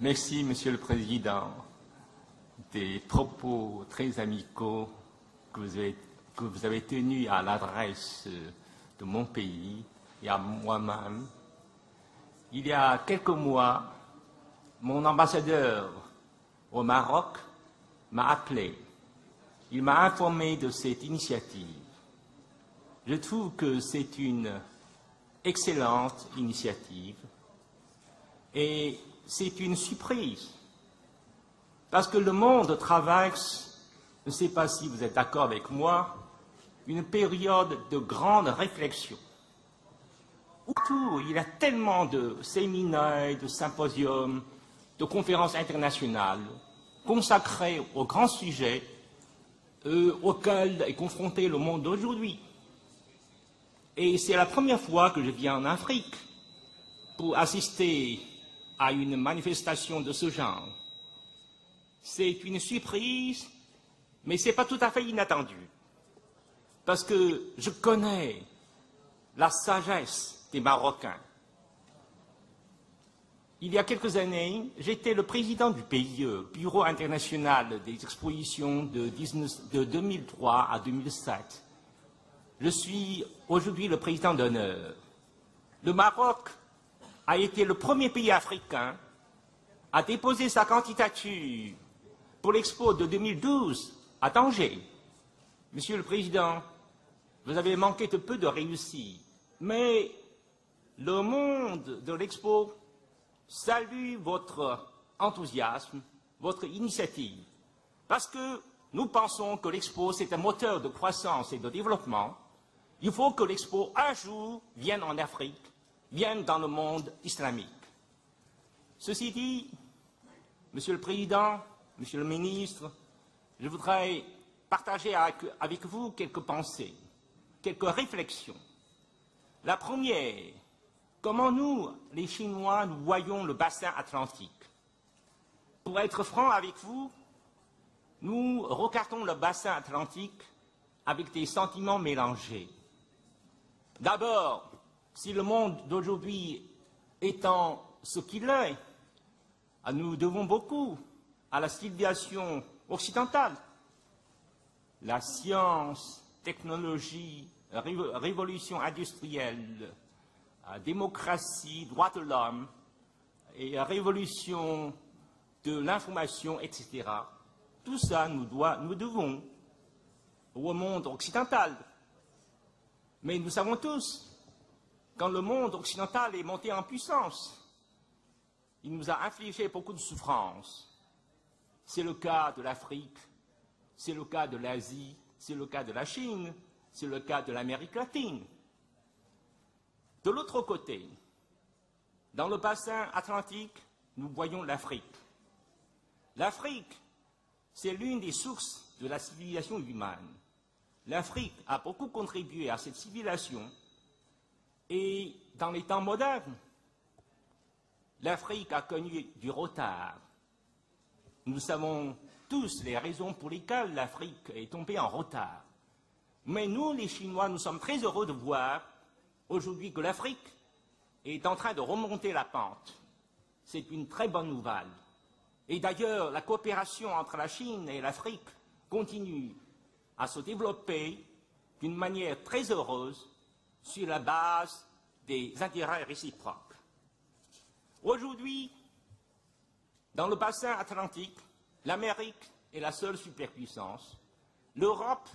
Merci, Monsieur le Président, des propos très amicaux que vous avez tenus à l'adresse de mon pays et à moi-même. Il y a quelques mois, mon ambassadeur au Maroc m'a appelé. Il m'a informé de cette initiative. Je trouve que c'est une excellente initiative et c'est une surprise parce que le monde traverse, je ne sais pas si vous êtes d'accord avec moi, une période de grande réflexion. Autour, il y a tellement de séminaires, de symposiums, de conférences internationales consacrées aux grands sujets auxquels est confronté le monde d'aujourd'hui. Et c'est la première fois que je viens en Afrique pour assister à une manifestation de ce genre. C'est une surprise, mais ce n'est pas tout à fait inattendu. Parce que je connais la sagesse des Marocains. Il y a quelques années, j'étais le président du BIE, Bureau international des expositions de 2003 à 2007. Je suis aujourd'hui le président d'honneur. Le Maroc a été le premier pays africain à déposer sa candidature pour l'Expo de 2012 à Tanger. Monsieur le Président, vous avez manqué de peu de réussite, mais le monde de l'Expo salue votre enthousiasme, votre initiative, parce que nous pensons que l'Expo, c'est un moteur de croissance et de développement. Il faut que l'Expo, un jour, vienne en Afrique, vienne dans le monde islamique. Ceci dit, Monsieur le Président, Monsieur le Ministre, je voudrais partager avec vous quelques pensées, quelques réflexions. La première, comment nous, les Chinois, nous voyons le bassin atlantique. Pour être franc avec vous, nous regardons le bassin atlantique avec des sentiments mélangés. D'abord, si le monde d'aujourd'hui étant ce qu'il est, nous devons beaucoup à la civilisation occidentale. La science, technologie, révolution industrielle, démocratie, droits de l'homme et révolution de l'information, etc. Tout ça, nous devons au monde occidental. Mais nous savons tous, quand le monde occidental est monté en puissance, il nous a infligé beaucoup de souffrances. C'est le cas de l'Afrique, c'est le cas de l'Asie, c'est le cas de la Chine, c'est le cas de l'Amérique latine. De l'autre côté, dans le bassin atlantique, nous voyons l'Afrique. L'Afrique, c'est l'une des sources de la civilisation humaine. L'Afrique a beaucoup contribué à cette civilisation et dans les temps modernes, l'Afrique a connu du retard. Nous savons tous les raisons pour lesquelles l'Afrique est tombée en retard. Mais nous, les Chinois, nous sommes très heureux de voir aujourd'hui que l'Afrique est en train de remonter la pente. C'est une très bonne nouvelle. Et d'ailleurs, la coopération entre la Chine et l'Afrique continue à se développer d'une manière très heureuse sur la base des intérêts réciproques. Aujourd'hui, dans le bassin atlantique, l'Amérique est la seule superpuissance. L'Europe,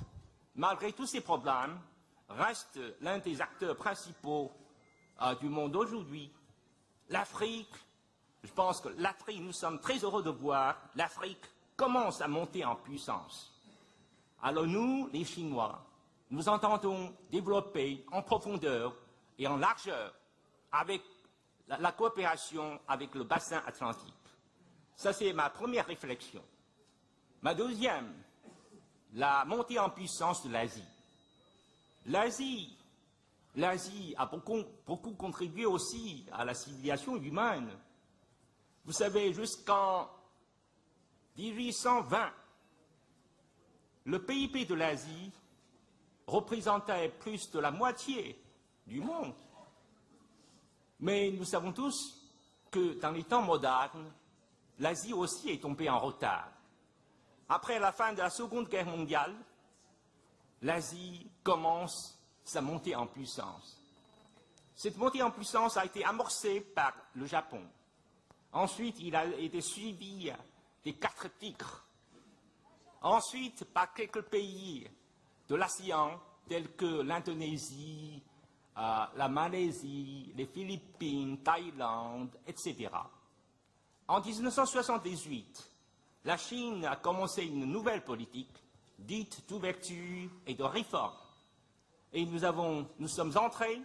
malgré tous ses problèmes, reste l'un des acteurs principaux du monde aujourd'hui. L'Afrique, je pense que l'Afrique, nous sommes très heureux de voir, l'Afrique commence à monter en puissance. Alors nous, les Chinois, nous entendons développer en profondeur et en largeur avec la coopération avec le bassin atlantique. Ça, c'est ma première réflexion. Ma deuxième, la montée en puissance de l'Asie. L'Asie a beaucoup contribué aussi à la civilisation humaine. Vous savez, jusqu'en 1820, le PIB de l'Asie représentait plus de la moitié du monde. Mais nous savons tous que dans les temps modernes, l'Asie aussi est tombée en retard. Après la fin de la Seconde Guerre mondiale, l'Asie commence sa montée en puissance. Cette montée en puissance a été amorcée par le Japon. Ensuite, il a été suivi des 4 tigres. Ensuite, par quelques pays de l'ASEAN, tels que l'Indonésie, la Malaisie, les Philippines, Thaïlande, etc. En 1978, la Chine a commencé une nouvelle politique, dite d'ouverture et de réforme. Et nous sommes entrés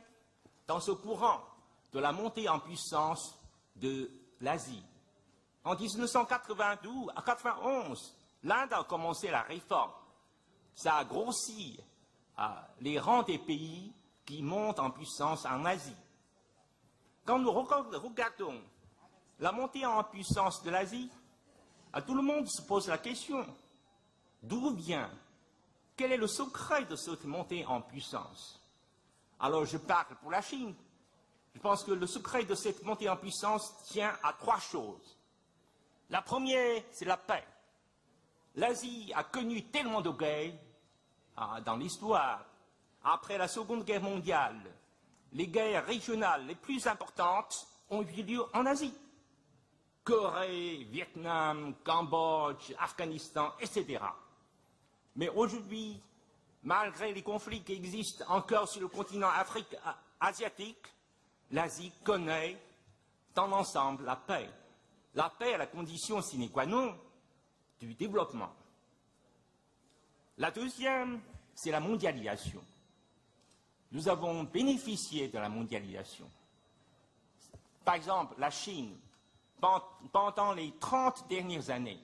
dans ce courant de la montée en puissance de l'Asie. En 1991, l'Inde a commencé la réforme. Ça a grossi les rangs des pays qui montent en puissance en Asie. Quand nous regardons la montée en puissance de l'Asie, tout le monde se pose la question, d'où vient? Quel est le secret de cette montée en puissance? Alors je parle pour la Chine. Je pense que le secret de cette montée en puissance tient à 3 choses. La première, c'est la paix. L'Asie a connu tellement de guerres dans l'histoire. Après la Seconde Guerre mondiale, les guerres régionales les plus importantes ont eu lieu en Asie. Corée, Vietnam, Cambodge, Afghanistan, etc. Mais aujourd'hui, malgré les conflits qui existent encore sur le continent asiatique, l'Asie connaît dans l'ensemble la paix. La paix est la condition sine qua non du développement. La deuxième, c'est la mondialisation. Nous avons bénéficié de la mondialisation. Par exemple, la Chine, pendant les 30 dernières années,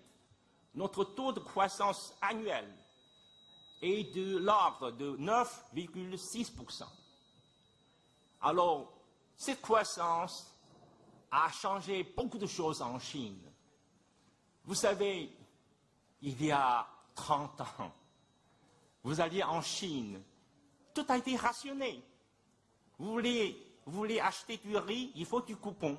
notre taux de croissance annuel est de l'ordre de 9,6%. Alors, cette croissance a changé beaucoup de choses en Chine. Vous savez, il y a 30 ans, vous alliez en Chine, tout a été rationné. Vous voulez acheter du riz, il faut du coupon.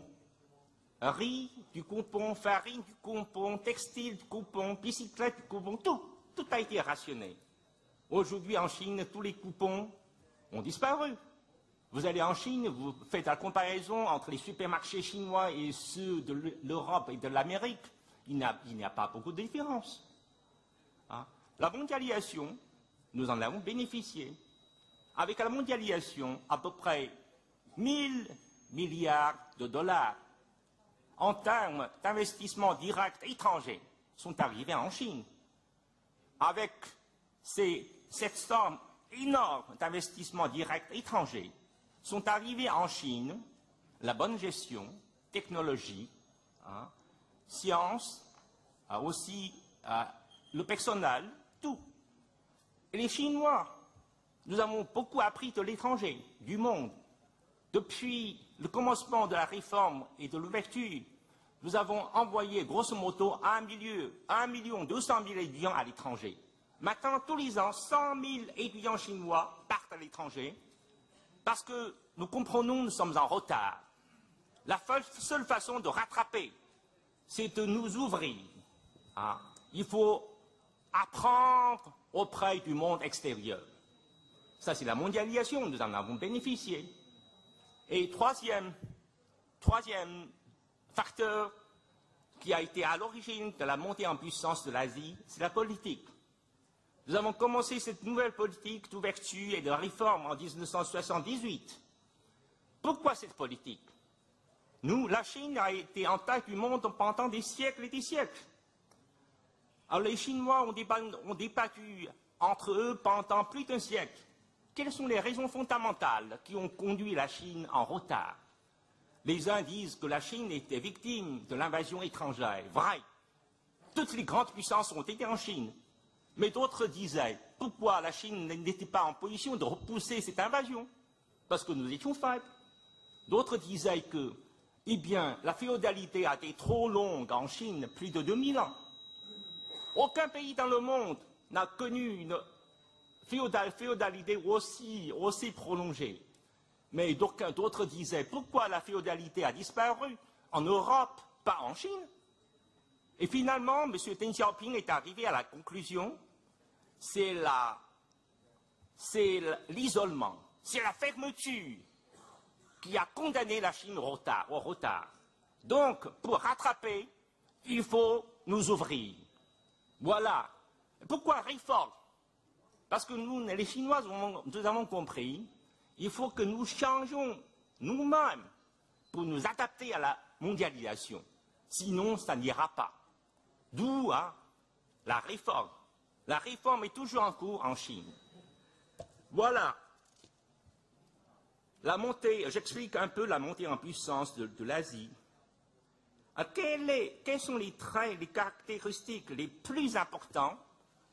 Riz, du coupon, farine, du coupon, textile, du coupon, bicyclette, du coupon, tout a été rationné. Aujourd'hui, en Chine, tous les coupons ont disparu. Vous allez en Chine, vous faites la comparaison entre les supermarchés chinois et ceux de l'Europe et de l'Amérique. Il n'y a pas beaucoup de différence. La mondialisation, nous en avons bénéficié. Avec la mondialisation, à peu près 1000 milliards de dollars en termes d'investissements directs étrangers sont arrivés en Chine. Avec cette somme énorme d'investissements directs étrangers, sont arrivés en Chine la bonne gestion, technologie, science, aussi le personnel, tout. Et les Chinois, nous avons beaucoup appris de l'étranger, du monde. Depuis le commencement de la réforme et de l'ouverture, nous avons envoyé grosso modo 1,2 million étudiants à l'étranger. Maintenant, tous les ans, 100 000 étudiants chinois partent à l'étranger parce que nous comprenons, nous sommes en retard. La seule façon de rattraper, c'est de nous ouvrir. Il faut apprendre auprès du monde extérieur. Ça, c'est la mondialisation, nous en avons bénéficié. Et troisième facteur qui a été à l'origine de la montée en puissance de l'Asie, c'est la politique. Nous avons commencé cette nouvelle politique d'ouverture et de réforme en 1978. Pourquoi cette politique? Nous, la Chine a été en tête du monde pendant des siècles et des siècles. Alors les Chinois ont débattu entre eux pendant plus d'un siècle. Quelles sont les raisons fondamentales qui ont conduit la Chine en retard? Les uns disent que la Chine était victime de l'invasion étrangère. Vrai. Toutes les grandes puissances ont été en Chine. Mais d'autres disaient, pourquoi la Chine n'était pas en position de repousser cette invasion? Parce que nous étions faibles. D'autres disaient que, eh bien, la féodalité a été trop longue en Chine, plus de 2000 ans. Aucun pays dans le monde n'a connu une féodalité aussi prolongée. Mais d'autres disaient, pourquoi la féodalité a disparu en Europe, pas en Chine? Et finalement, M. Deng Xiaoping est arrivé à la conclusion, c'est l'isolement, c'est la fermeture qui a condamné la Chine au retard. Donc, pour rattraper, il faut nous ouvrir. Voilà. Pourquoi réforme? Parce que nous, les Chinois, nous avons compris, il faut que nous changions nous-mêmes pour nous adapter à la mondialisation. Sinon, ça n'ira pas. D'où la réforme. La réforme est toujours en cours en Chine. Voilà. La montée, j'explique un peu la montée en puissance de l'Asie. Quels sont les traits, les caractéristiques les plus importants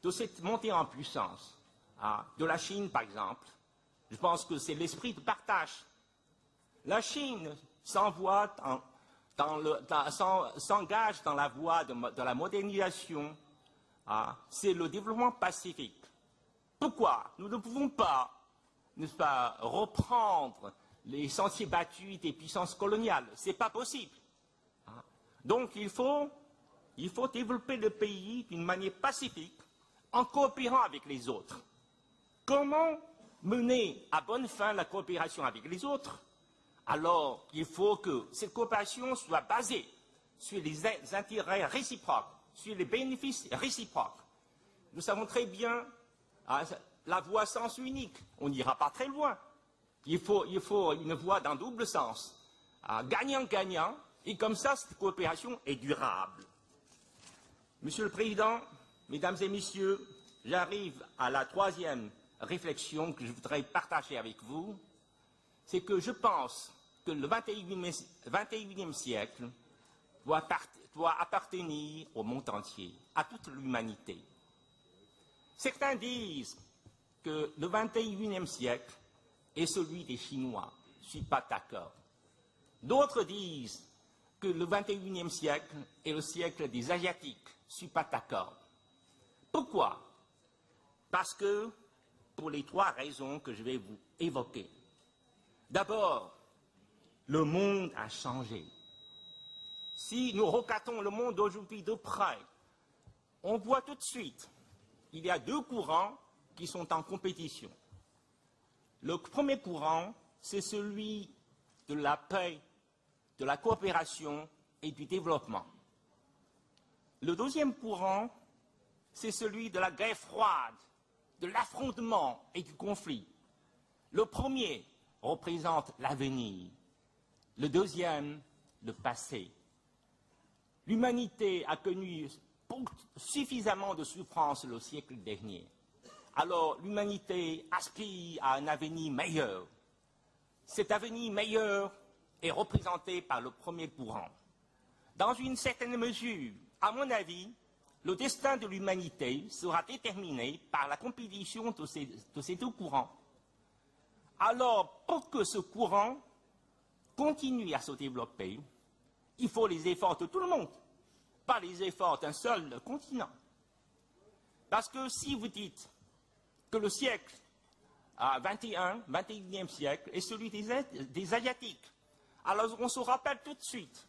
de cette montée en puissance de la Chine, par exemple? Je pense que c'est l'esprit de partage. La Chine s'engage dans la voie de la modernisation. C'est le développement pacifique. Pourquoi? Nous ne pouvons pas, n'est-ce pas, reprendre les sentiers battus des puissances coloniales. Ce n'est pas possible. Donc il faut développer le pays d'une manière pacifique, en coopérant avec les autres. Comment mener à bonne fin la coopération avec les autres? Alors, il faut que cette coopération soit basée sur les intérêts réciproques, sur les bénéfices réciproques. Nous savons très bien, la voie sens unique, on n'ira pas très loin. Il faut une voie dans double sens, gagnant-gagnant, et comme ça, cette coopération est durable. Monsieur le Président, Mesdames et Messieurs, j'arrive à la troisième réflexion que je voudrais partager avec vous. C'est que je pense que le 21e siècle doit appartenir au monde entier, à toute l'humanité. Certains disent que le 21e siècle est celui des Chinois. Je ne suis pas d'accord. D'autres disent que le 21e siècle est le siècle des Asiatiques. Je ne suis pas d'accord. Pourquoi? Parce que, pour les trois raisons que je vais vous évoquer. D'abord, le monde a changé. Si nous regardons le monde d'aujourd'hui de près, on voit tout de suite qu'il y a deux courants qui sont en compétition. Le premier courant, c'est celui de la paix, de la coopération et du développement. Le deuxième courant, c'est celui de la guerre froide, de l'affrontement et du conflit. Le premier représente l'avenir, le deuxième, le passé. L'humanité a connu suffisamment de souffrances le siècle dernier. Alors l'humanité aspire à un avenir meilleur. Cet avenir meilleur est représenté par le premier courant. Dans une certaine mesure, à mon avis, le destin de l'humanité sera déterminé par la compétition de ces deux courants. Alors, pour que ce courant continue à se développer, il faut les efforts de tout le monde, pas les efforts d'un seul continent. Parce que si vous dites que le siècle 21e siècle est celui des Asiatiques, alors on se rappelle tout de suite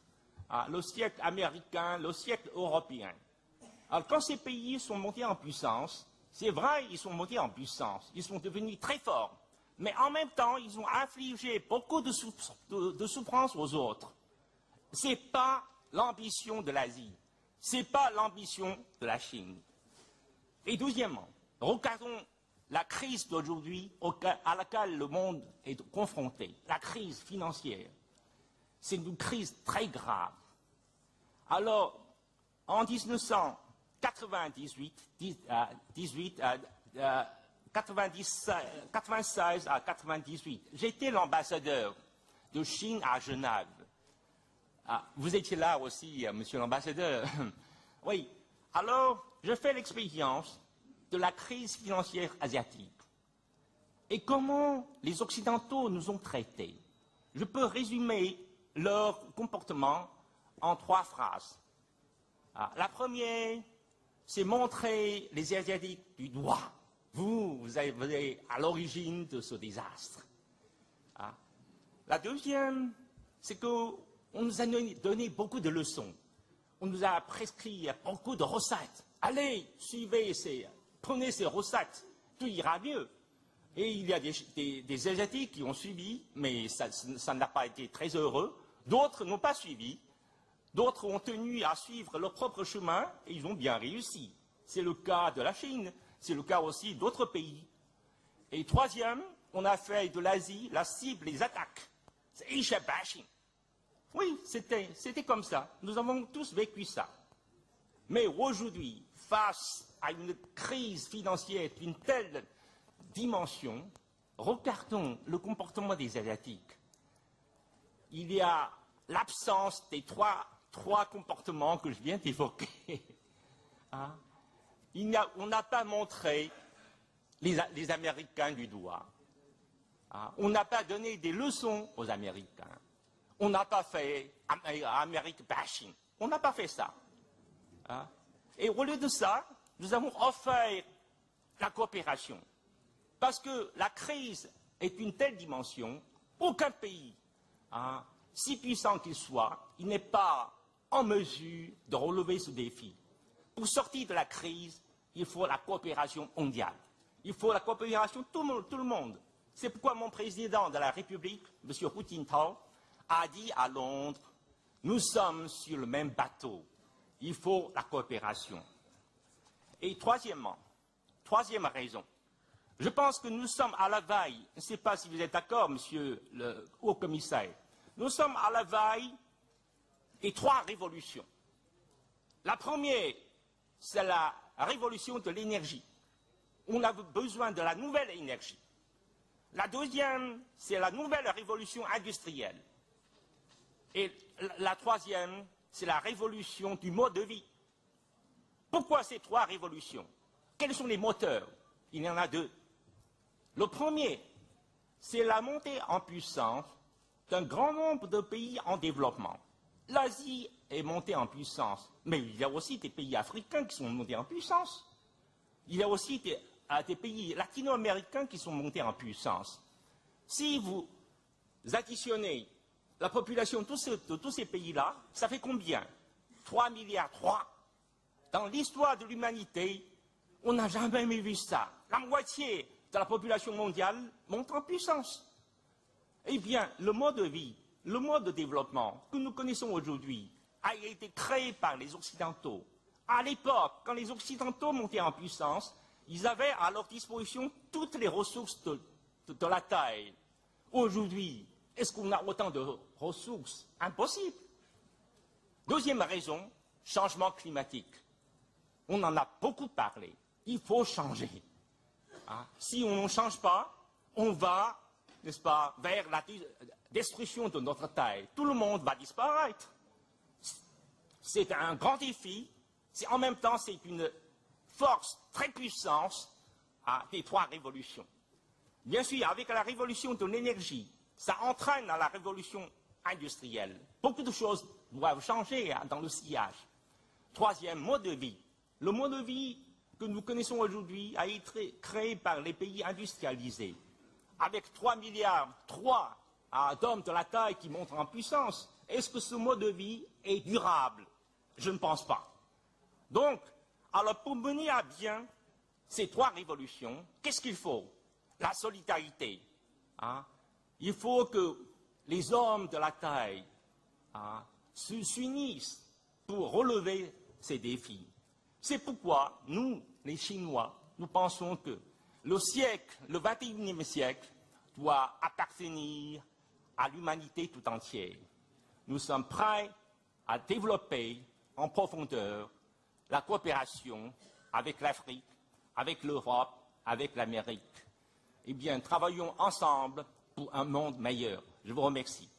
le siècle américain, le siècle européen. Alors quand ces pays sont montés en puissance, c'est vrai, ils sont montés en puissance, ils sont devenus très forts, mais en même temps, ils ont infligé beaucoup de souffrances aux autres. Ce n'est pas l'ambition de l'Asie, ce n'est pas l'ambition de la Chine. Et deuxièmement, regardons la crise d'aujourd'hui à laquelle le monde est confronté, la crise financière. C'est une crise très grave. Alors, en 1996 à 98, j'étais l'ambassadeur de Chine à Genève. Vous étiez là aussi, monsieur l'ambassadeur. Oui. Alors, je fais l'expérience de la crise financière asiatique. Et comment les Occidentaux nous ont traités. Je peux résumer leur comportement en trois phrases. La première, c'est montrer les Asiatiques du doigt. Vous êtes à l'origine de ce désastre. La deuxième, c'est qu'on nous a donné beaucoup de leçons. on nous a prescrit beaucoup de recettes. Allez, prenez ces recettes, tout ira mieux. Et il y a des Asiatiques qui ont suivi, mais ça n'a pas été très heureux. D'autres n'ont pas suivi. D'autres ont tenu à suivre leur propre chemin et ils ont bien réussi. C'est le cas de la Chine, c'est le cas aussi d'autres pays. Et troisième, on a fait de l'Asie la cible des attaques. C'est Asia bashing. Oui, c'était comme ça. Nous avons tous vécu ça. Mais aujourd'hui, face à une crise financière d'une telle dimension, regardons le comportement des Asiatiques. Il y a l'absence des trois comportements que je viens d'évoquer. Hein? On n'a pas montré les Américains du doigt. Hein? On n'a pas donné des leçons aux Américains. On n'a pas fait American bashing. On n'a pas fait ça. Hein? Et au lieu de ça, nous avons offert la coopération. Parce que la crise est une telle dimension, aucun pays, hein, si puissant qu'il soit, il n'est pas en mesure de relever ce défi. Pour sortir de la crise, il faut la coopération mondiale. Il faut la coopération de tout le monde. C'est pourquoi mon président de la République, M. Hu Jintao, a dit à Londres, nous sommes sur le même bateau. Il faut la coopération. Et troisièmement, troisième raison, je pense que nous sommes à la veille, je ne sais pas si vous êtes d'accord, monsieur le haut-commissaire, nous sommes à la veille des trois révolutions. La première, c'est la révolution de l'énergie. On a besoin de la nouvelle énergie. La deuxième, c'est la nouvelle révolution industrielle. Et la troisième, c'est la révolution du mode de vie. Pourquoi ces trois révolutions? Quels sont les moteurs? Il y en a deux. Le premier, c'est la montée en puissance d'un grand nombre de pays en développement. L'Asie est montée en puissance, mais il y a aussi des pays africains qui sont montés en puissance. Il y a aussi des pays latino-américains qui sont montés en puissance. Si vous additionnez la population de tous ces pays-là, ça fait combien? 3 milliards 3. Dans l'histoire de l'humanité, on n'a jamais vu ça. La moitié de la population mondiale monte en puissance. Eh bien, le mode de vie, le mode de développement que nous connaissons aujourd'hui a été créé par les Occidentaux. À l'époque, quand les Occidentaux montaient en puissance, ils avaient à leur disposition toutes les ressources de la Terre. Aujourd'hui, est-ce qu'on a autant de ressources? Impossible. Deuxième raison, changement climatique. On en a beaucoup parlé. Il faut changer. Hein? Si on ne change pas, on va, n'est-ce pas, vers la destruction de notre Terre. Tout le monde va disparaître. C'est un grand défi. En même temps, c'est une force très puissante des trois révolutions. Bien sûr, avec la révolution de l'énergie, ça entraîne à la révolution industrielle. Beaucoup de choses doivent changer dans le sillage. Troisième, mode de vie. Le mode de vie que nous connaissons aujourd'hui a été créé par les pays industrialisés. Avec 3 milliards d'hommes de la taille qui montent en puissance, est-ce que ce mode de vie est durable? Je ne pense pas. Donc, alors pour mener à bien ces trois révolutions, qu'est-ce qu'il faut? La solidarité. Hein? Il faut que les hommes de la taille s'unissent pour relever ces défis. C'est pourquoi nous, les Chinois, nous pensons que le siècle, le 21e siècle, doit appartenir à l'humanité tout entière. Nous sommes prêts à développer en profondeur la coopération avec l'Afrique, avec l'Europe, avec l'Amérique. Eh bien, travaillons ensemble pour un monde meilleur. Je vous remercie.